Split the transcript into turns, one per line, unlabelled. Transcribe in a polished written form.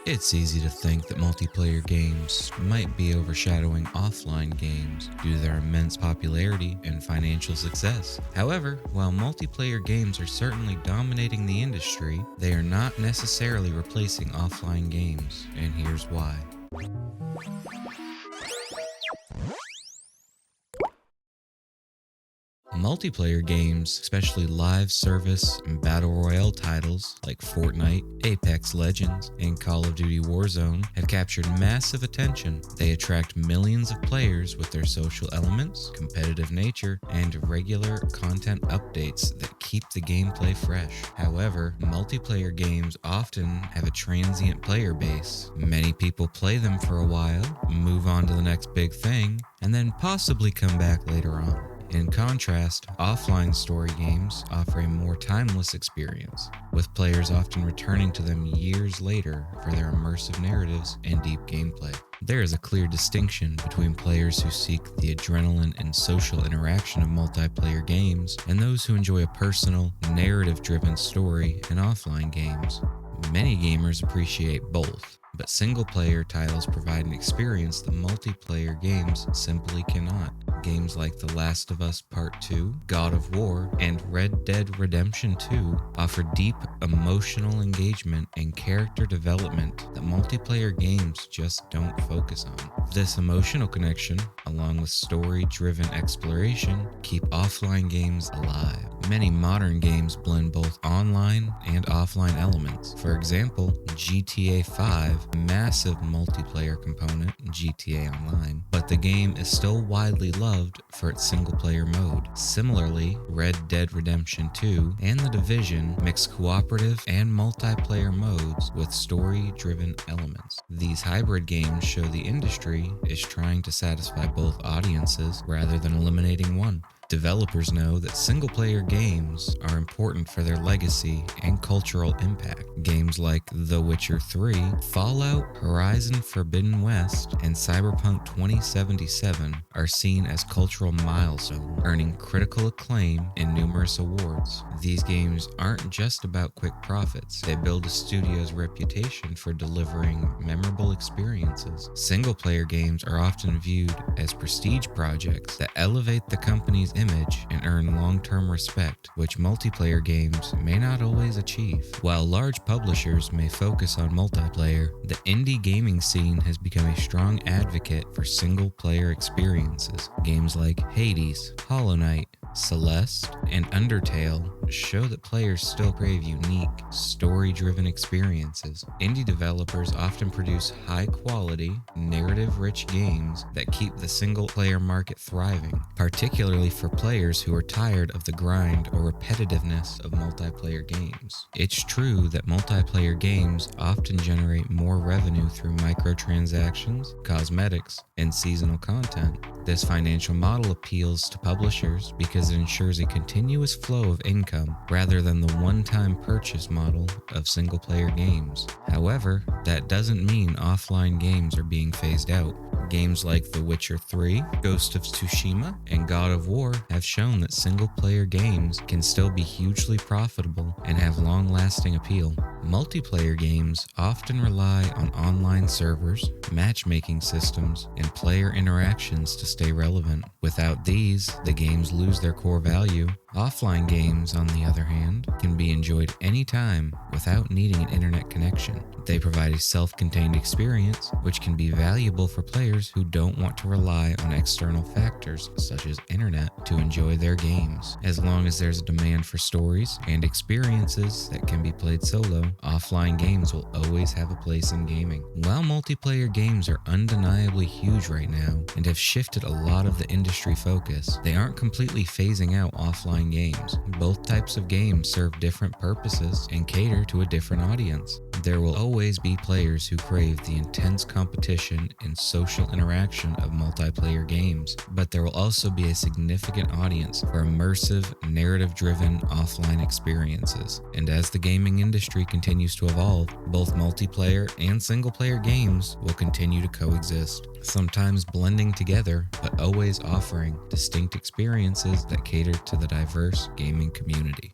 It's easy to think that multiplayer games might be overshadowing offline games due to their immense popularity and financial success. However, while multiplayer games are certainly dominating the industry, they are not necessarily replacing offline games, and here's why. Multiplayer games, especially live service and battle royale titles like Fortnite, Apex Legends, and Call of Duty Warzone, have captured massive attention. They attract millions of players with their social elements, competitive nature, and regular content updates that keep the gameplay fresh. However, multiplayer games often have a transient player base. Many people play them for a while, move on to the next big thing, and then possibly come back later on. In contrast, offline story games offer a more timeless experience, with players often returning to them years later for their immersive narratives and deep gameplay. There is a clear distinction between players who seek the adrenaline and social interaction of multiplayer games and those who enjoy a personal, narrative-driven story in offline games. Many gamers appreciate both, but single-player titles provide an experience that multiplayer games simply cannot. Games like The Last of Us Part 2, God of War, and Red Dead Redemption 2 offer deep emotional engagement and character development that multiplayer games just don't focus on. This emotional connection, along with story-driven exploration, keep offline games alive. Many modern games blend both online and offline elements. For example, GTA 5, a massive multiplayer component in GTA Online, but the game is still widely loved for its single-player mode. Similarly, Red Dead Redemption 2 and The Division mix cooperative and multiplayer modes with story-driven elements. These hybrid games show the industry is trying to satisfy both audiences rather than eliminating one. Developers know that single-player games are important for their legacy and cultural impact. Games like The Witcher 3, Fallout, Horizon Forbidden West, and Cyberpunk 2077 are seen as cultural milestones, earning critical acclaim and numerous awards. These games aren't just about quick profits. They build a studio's reputation for delivering memorable experiences. Single-player games are often viewed as prestige projects that elevate the company's image and earn long-term respect, which multiplayer games may not always achieve. While large publishers may focus on multiplayer, the indie gaming scene has become a strong advocate for single-player experiences. Games like Hades, Hollow Knight, Celeste, and Undertale show that players still crave unique, story-driven experiences. Indie developers often produce high-quality, narrative-rich games that keep the single-player market thriving, particularly for players who are tired of the grind or repetitiveness of multiplayer games. It's true that multiplayer games often generate more revenue through microtransactions, cosmetics, and seasonal content. This financial model appeals to publishers because it ensures a continuous flow of income rather than the one-time purchase model of single-player games. However, that doesn't mean offline games are being phased out. Games like The Witcher 3, Ghost of Tsushima, and God of War have shown that single-player games can still be hugely profitable and have long-lasting appeal. Multiplayer games often rely on online servers, matchmaking systems, and player interactions to stay relevant. Without these, the games lose their core value. Offline games, on the other hand, can be enjoyed anytime without needing an internet connection. They provide a self-contained experience, which can be valuable for players who don't want to rely on external factors such as internet to enjoy their games. As long as there's a demand for stories and experiences that can be played solo, offline games will always have a place in gaming. While multiplayer games are undeniably huge right now and have shifted a lot of the industry focus, they aren't completely phasing out offline games. Both types of games serve different purposes and cater to a different audience. There will always be players who crave the intense competition and social interaction of multiplayer games, but there will also be a significant audience for immersive, narrative-driven offline experiences. And as the gaming industry continues to evolve, both multiplayer and single-player games will continue to coexist, sometimes blending together, but always offering distinct experiences that cater to the diverse gaming community.